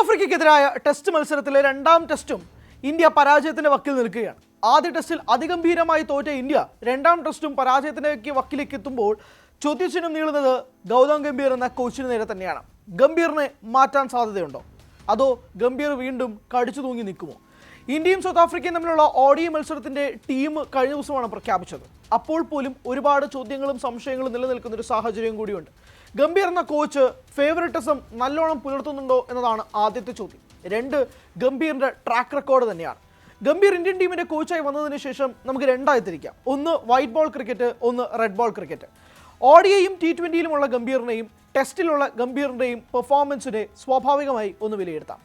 ദക്ഷിണാഫ്രിക്കയ്ക്കെതിരായ test മത്സരത്തിലെ രണ്ടാം ടെസ്റ്റും ഇന്ത്യ പരാജയത്തിന്റെ വക്കിൽ നിൽക്കുകയാണ്. ആദ്യ ടെസ്റ്റിൽ അതിഗംഭീരമായി തോറ്റ ഇന്ത്യ രണ്ടാം ടെസ്റ്റും പരാജയത്തിന്റെ വക്കിലേക്ക് എത്തുമ്പോൾ ചോദ്യചിഹ്നം നീളുന്നത് ഗൗതം ഗംഭീർ എന്ന കോച്ചിന് നേരെ തന്നെയാണ്. ഗംഭീറിനെ മാറ്റാൻ സാധ്യതയുണ്ടോ, അതോ ഗംഭീർ വീണ്ടും കടിച്ചു തൂങ്ങി നിൽക്കുമോ? ഇന്ത്യയും സൗത്ത് ആഫ്രിക്കയും തമ്മിലുള്ള ഓഡിയ മത്സരത്തിന്റെ ടീം കഴിഞ്ഞ ദിവസമാണ് പ്രഖ്യാപിച്ചത്. അപ്പോൾ പോലും ഒരുപാട് ചോദ്യങ്ങളും സംശയങ്ങളും നിലനിൽക്കുന്ന ഒരു സാഹചര്യം കൂടിയുണ്ട്. ഗംഭീർ എന്ന കോച്ച് ഫേവറിറ്റിസം നല്ലോണം പുലർത്തുന്നുണ്ടോ എന്നതാണ് ആദ്യത്തെ ചോദ്യം. രണ്ട്, ഗംഭീറിന്റെ ട്രാക്ക് റെക്കോർഡ് തന്നെയാണ്. ഗംഭീർ ഇന്ത്യൻ ടീമിന്റെ കോച്ചായി വന്നതിന് ശേഷം നമുക്ക് രണ്ടായി തിരിക്കാം. ഒന്ന് വൈറ്റ് ബോൾ ക്രിക്കറ്റ്, ഒന്ന് റെഡ് ബോൾ ക്രിക്കറ്റ്. ഓഡിയയും T20യിലുമുള്ള ഗംഭീറിനെയും ടെസ്റ്റിലുള്ള ഗംഭീറിൻ്റെയും പെർഫോമൻസിനെ സ്വാഭാവികമായി ഒന്ന് വിലയിരുത്താം.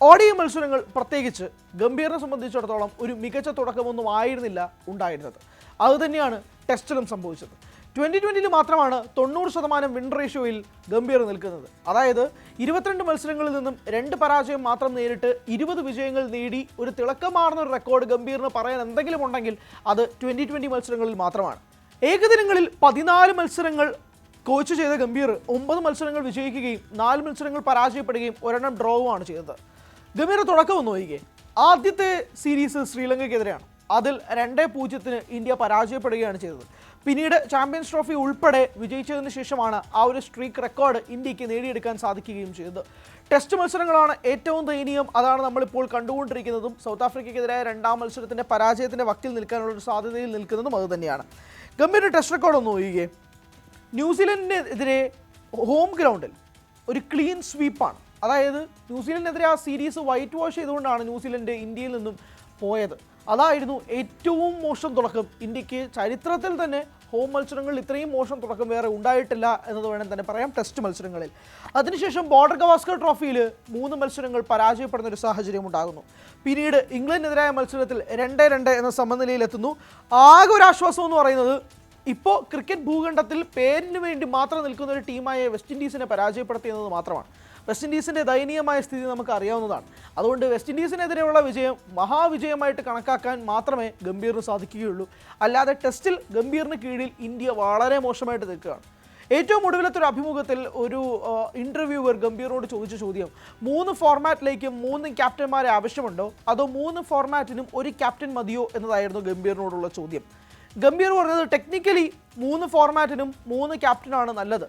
ഓഡിയ മത്സരങ്ങൾ പ്രത്യേകിച്ച് ഗംഭീറിനെ സംബന്ധിച്ചിടത്തോളം ഒരു മികച്ച തുടക്കമൊന്നും ആയിരുന്നില്ല ഉണ്ടായിരുന്നത്. അതുതന്നെയാണ് ടെസ്റ്റിലും സംഭവിച്ചത്. 2020 മാത്രമാണ് 90% വിൻ റേഷ്യോയിൽ ഗംഭീർ നിൽക്കുന്നത്. അതായത് 22 മത്സരങ്ങളിൽ നിന്നും 2 പരാജയം മാത്രം നേരിട്ട് 20 വിജയങ്ങൾ നേടി ഒരു തിളക്കമാർന്ന ഒരു റെക്കോർഡ് ഗംഭീറിന് പറയാൻ എന്തെങ്കിലും ഉണ്ടെങ്കിൽ അത് 2020 മത്സരങ്ങളിൽ മാത്രമാണ്. ഏകദിനങ്ങളിൽ 14 മത്സരങ്ങൾ കോച്ച് ചെയ്ത ഗംഭീർ 9 മത്സരങ്ങൾ വിജയിക്കുകയും 4 മത്സരങ്ങൾ പരാജയപ്പെടുകയും ഒരെണ്ണം ഡ്രോവുമാണ് ചെയ്തത്. ഗംഭീറിന്റെ തുടക്കം ഒന്ന് നോക്കിക്കേ. ആദ്യത്തെ സീരീസ് ശ്രീലങ്കയ്ക്കെതിരെയാണ്. അതിൽ 2-0 ഇന്ത്യ പരാജയപ്പെടുകയാണ് ചെയ്തത്. പിന്നീട് ചാമ്പ്യൻസ് ട്രോഫി ഉൾപ്പെടെ വിജയിച്ചതിന് ശേഷമാണ് ആ ഒരു സ്ട്രീക്ക് റെക്കോർഡ് ഇന്ത്യക്ക് നേടിയെടുക്കാൻ സാധിക്കുകയും ചെയ്തത്. ടെസ്റ്റ് മത്സരങ്ങളാണ് ഏറ്റവും ദയനീയം. അതാണ് നമ്മളിപ്പോൾ കണ്ടുകൊണ്ടിരിക്കുന്നതും. സൗത്ത് ആഫ്രിക്കയ്ക്കെതിരായ രണ്ടാം മത്സരത്തിൻ്റെ പരാജയത്തിൻ്റെ വക്കിൽ നിൽക്കാനുള്ള ഒരു സാധ്യതയിൽ നിൽക്കുന്നതും അതുതന്നെയാണ്. ഗംഭീറിന്റെ ടെസ്റ്റ് റെക്കോർഡ് ഒന്ന് നോക്കുകയെ. ന്യൂസിലൻഡിനെതിരെ ഹോം ഗ്രൗണ്ടിൽ ഒരു ക്ലീൻ സ്വീപ്പാണ്. അതായത് ന്യൂസിലൻഡിനെതിരെ ആ സീരീസ് വൈറ്റ് വാഷ് ചെയ്തുകൊണ്ടാണ് ന്യൂസിലൻഡ് ഇന്ത്യയിൽ നിന്നും പോയത്. അതായിരുന്നു ഏറ്റവും മോശം തുടക്കം. ഇന്ത്യക്ക് ചരിത്രത്തിൽ തന്നെ ഹോം മത്സരങ്ങളിൽ ഇത്രയും മോശം തുടക്കം വേറെ ഉണ്ടായിട്ടില്ല എന്നത് വേണം തന്നെ പറയാം ടെസ്റ്റ് മത്സരങ്ങളിൽ. അതിനുശേഷം ബോർഡർ ഗവാസ്കർ ട്രോഫിയിൽ 3 മത്സരങ്ങൾ പരാജയപ്പെടുന്ന ഒരു സാഹചര്യം ഉണ്ടാകുന്നു. പിന്നീട് ഇംഗ്ലണ്ടിനെതിരായ മത്സരത്തിൽ 2-2 എന്ന സമനിലയിലെത്തുന്നു. ആകെ ഒരു ആശ്വാസം എന്ന് പറയുന്നത് ഇപ്പോൾ ക്രിക്കറ്റ് ഭൂഖണ്ഡത്തിൽ പേരിന് വേണ്ടി മാത്രം നിൽക്കുന്ന ഒരു ടീമായ വെസ്റ്റ് ഇൻഡീസിനെ പരാജയപ്പെടുത്തിയെന്നത് മാത്രമാണ്. വെസ്റ്റ് ഇൻഡീസിൻ്റെ ദയനീയമായ സ്ഥിതി നമുക്ക് അറിയാവുന്നതാണ്. അതുകൊണ്ട് വെസ്റ്റ് ഇൻഡീസിനെതിരെയുള്ള വിജയം മഹാവിജയമായിട്ട് കണക്കാക്കാൻ മാത്രമേ ഗംഭീറിന് സാധിക്കുകയുള്ളൂ. അല്ലാതെ ടെസ്റ്റിൽ ഗംഭീറിന് കീഴിൽ ഇന്ത്യ വളരെ മോശമായിട്ട് നിൽക്കുകയാണ്. ഏറ്റവും ഒടുവിലത്തെ ഒരു അഭിമുഖത്തിൽ ഒരു ഇൻ്റർവ്യൂവർ ഗംഭീറിനോട് ചോദിച്ച ചോദ്യം 3 ഫോർമാറ്റിലേക്കും 3 ക്യാപ്റ്റന്മാരെ ആവശ്യമുണ്ടോ, അതോ 3 ഫോർമാറ്റിനും ഒരു ക്യാപ്റ്റൻ മതിയോ എന്നതായിരുന്നു ഗംഭീറിനോടുള്ള ചോദ്യം. ഗംഭീർ പറഞ്ഞത് ടെക്നിക്കലി 3 ഫോർമാറ്റിനും 3 ക്യാപ്റ്റനാണ് നല്ലത്.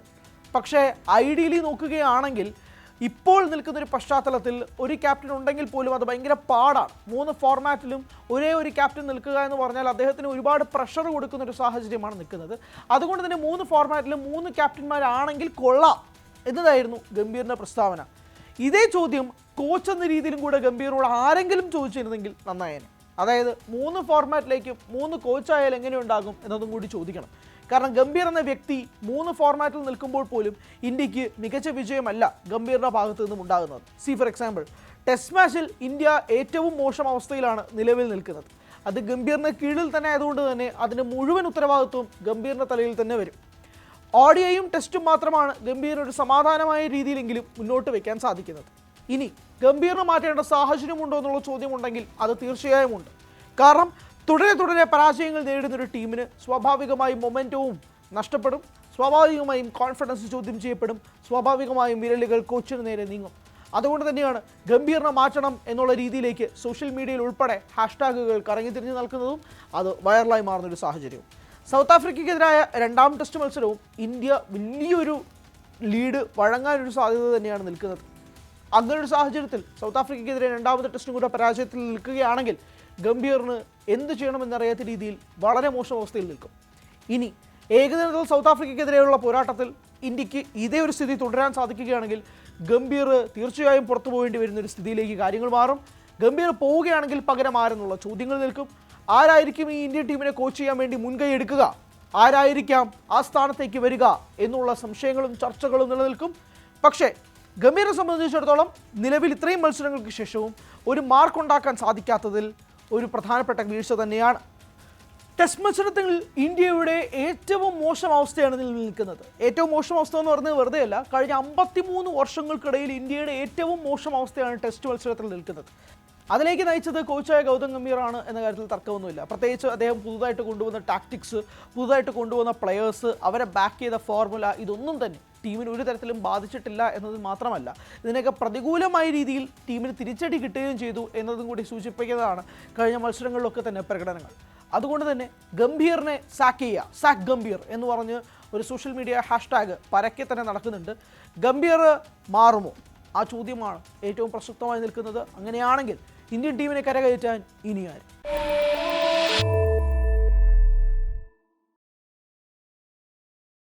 പക്ഷേ ഐഡിയലി നോക്കുകയാണെങ്കിൽ ഇപ്പോൾ നിൽക്കുന്നൊരു പശ്ചാത്തലത്തിൽ ഒരു ക്യാപ്റ്റൻ ഉണ്ടെങ്കിൽ പോലും അത് ഭയങ്കര പാടാണ്. 3 ഫോർമാറ്റിലും ഒരേ ഒരു ക്യാപ്റ്റൻ നിൽക്കുക എന്ന് പറഞ്ഞാൽ അദ്ദേഹത്തിന് ഒരുപാട് പ്രഷർ കൊടുക്കുന്ന ഒരു സാഹചര്യമാണ് നിൽക്കുന്നത്. അതുകൊണ്ട് തന്നെ 3 ഫോർമാറ്റിലും 3 ക്യാപ്റ്റന്മാരാണെങ്കിൽ കൊള്ളാം എന്നതായിരുന്നു ഗംഭീറിൻ്റെ പ്രസ്താവന. ഇതേ ചോദ്യം കോച്ച് എന്ന രീതിയിലും കൂടെ ഗംഭീറിനോട് ആരെങ്കിലും ചോദിച്ചിരുന്നെങ്കിൽ നന്നായേനെ. അതായത് 3 ഫോർമാറ്റിലേക്കും 3 കോച്ചായാൽ എങ്ങനെയുണ്ടാകും എന്നതും കൂടി ചോദിക്കണം. കാരണം ഗംഭീർ എന്ന വ്യക്തി 3 ഫോർമാറ്റിൽ നിൽക്കുമ്പോൾ പോലും ഇന്ത്യക്ക് മികച്ച വിജയമല്ല ഗംഭീറിൻ്റെ ഭാഗത്തു നിന്നും ഉണ്ടാകുന്നത്. ഫോർ എക്സാമ്പിൾ ടെസ്റ്റ് മാച്ചിൽ ഇന്ത്യ ഏറ്റവും മോശം അവസ്ഥയിലാണ് നിലവിൽ നിൽക്കുന്നത്. അത് ഗംഭീറിന് കീഴിൽ തന്നെ ആയതുകൊണ്ട് തന്നെ അതിൻ്റെ മുഴുവൻ ഉത്തരവാദിത്വവും ഗംഭീറിൻ്റെ തലയിൽ തന്നെ വരും. ഓഡിയയും ടെസ്റ്റും മാത്രമാണ് ഗംഭീർ ഒരു സമാധാനമായ രീതിയിലെങ്കിലും മുന്നോട്ട് വയ്ക്കാൻ സാധിക്കുന്നത്. ഇനി ഗംഭീറിനെ മാറ്റേണ്ട സാഹചര്യമുണ്ടോ എന്നുള്ള ചോദ്യമുണ്ടെങ്കിൽ അത് തീർച്ചയായും ഉണ്ട്. കാരണം തുടരെ പരാജയങ്ങൾ നേരിടുന്നൊരു ടീമിന് സ്വാഭാവികമായും മൊമെൻറ്റവും നഷ്ടപ്പെടും, സ്വാഭാവികമായും കോൺഫിഡൻസ് ചോദ്യം ചെയ്യപ്പെടും, സ്വാഭാവികമായും വിരലുകൾ കോച്ചിന് നേരെ നീങ്ങും. അതുകൊണ്ട് തന്നെയാണ് ഗംഭീറിനെ മാറ്റണം എന്നുള്ള രീതിയിലേക്ക് സോഷ്യൽ മീഡിയയിൽ ഉൾപ്പെടെ ഹാഷ്ടാഗുകൾ കറങ്ങിത്തിരിഞ്ഞ് നിൽക്കുന്നതും അത് വൈറലായി മാറുന്നൊരു സാഹചര്യവും. സൗത്ത് ആഫ്രിക്കയ്ക്കെതിരായ രണ്ടാം ടെസ്റ്റ് മത്സരവും ഇന്ത്യ വലിയൊരു ലീഡ് വഴങ്ങാനൊരു സാധ്യത തന്നെയാണ് നിൽക്കുന്നത്. അങ്ങനൊരു സാഹചര്യത്തിൽ സൗത്ത് ആഫ്രിക്കയ്ക്കെതിരെ രണ്ടാമത്തെ ടെസ്റ്റും കൂടെ പരാജയത്തിൽ നിൽക്കുകയാണെങ്കിൽ ഗംഭീറിന് എന്ത് ചെയ്യണമെന്നറിയാത്ത രീതിയിൽ വളരെ മോശം അവസ്ഥയിൽ നിൽക്കും. ഇനി ഏകദിനത്തിൽ സൗത്ത് ആഫ്രിക്കയ്ക്കെതിരെയുള്ള പോരാട്ടത്തിൽ ഇന്ത്യക്ക് ഇതേ ഒരു സ്ഥിതി തുടരാൻ സാധിക്കുകയാണെങ്കിൽ ഗംഭീർ തീർച്ചയായും പുറത്തു പോകേണ്ടി വരുന്നൊരു സ്ഥിതിയിലേക്ക് കാര്യങ്ങൾ മാറും. ഗംഭീർ പോവുകയാണെങ്കിൽ പകരം ആരെന്നുള്ള ചോദ്യങ്ങൾ നിൽക്കും. ആരായിരിക്കും ഈ ഇന്ത്യൻ ടീമിനെ കോച്ച് ചെയ്യാൻ വേണ്ടി മുൻകൈ എടുക്കുക, ആരായിരിക്കാം ആ സ്ഥാനത്തേക്ക് വരിക എന്നുള്ള സംശയങ്ങളും ചർച്ചകളും നിലനിൽക്കും. പക്ഷേ ഗംഭീറിനെ സംബന്ധിച്ചിടത്തോളം നിലവിൽ ഇത്രയും മത്സരങ്ങൾക്ക് ശേഷവും ഒരു മാർക്ക് ഉണ്ടാക്കാൻ സാധിക്കാത്തതിൽ ഒരു പ്രധാനപ്പെട്ട വീഴ്ച തന്നെയാണ്. ടെസ്റ്റ് മത്സരത്തിൽ ഇന്ത്യയുടെ ഏറ്റവും മോശം അവസ്ഥയാണ് നിൽക്കുന്നത്. ഏറ്റവും മോശം അവസ്ഥ എന്ന് പറഞ്ഞത് വെറുതെയല്ല, കഴിഞ്ഞ 53 വർഷങ്ങൾക്കിടയിൽ ഇന്ത്യയുടെ ഏറ്റവും മോശം അവസ്ഥയാണ് ടെസ്റ്റ് മത്സരത്തിൽ നിൽക്കുന്നത്. അതിലേക്ക് നയിച്ചത് കോച്ചായ ഗൗതം ഗംഭീറാണ് എന്ന കാര്യത്തിൽ തർക്കമൊന്നുമില്ല. പ്രത്യേകിച്ച് അദ്ദേഹം പുതുതായിട്ട് കൊണ്ടുവന്ന ടാക്ടിക്സ്, പുതുതായിട്ട് കൊണ്ടുവന്ന പ്ലെയേഴ്സ്, അവരെ ബാക്ക് ചെയ്ത ഫോർമുല, ഇതൊന്നും തന്നെ ടീമിന് ഒരു തരത്തിലും ബാധിച്ചിട്ടില്ല എന്നത് മാത്രമല്ല, ഇതിനൊക്കെ പ്രതികൂലമായ രീതിയിൽ ടീമിന് തിരിച്ചടി കിട്ടുകയും ചെയ്തു എന്നതും കൂടി സൂചിപ്പിക്കുന്നതാണ് കഴിഞ്ഞ മത്സരങ്ങളിലൊക്കെ തന്നെ പ്രകടനങ്ങൾ. അതുകൊണ്ട് തന്നെ ഗംഭീറിനെ സാക്ക് ഗംഭീർ എന്ന് പറഞ്ഞ് ഒരു സോഷ്യൽ മീഡിയ ഹാഷ്ടാഗ് പരക്കെ തന്നെ നടക്കുന്നുണ്ട്. ഗംഭീർ മാറുമോ? ആ ചോദ്യമാണ് ഏറ്റവും പ്രസക്തമായി നിൽക്കുന്നത്. അങ്ങനെയാണെങ്കിൽ ഇന്ത്യൻ ടീമിനെ കരകയറ്റാൻ ഇനി ആര്?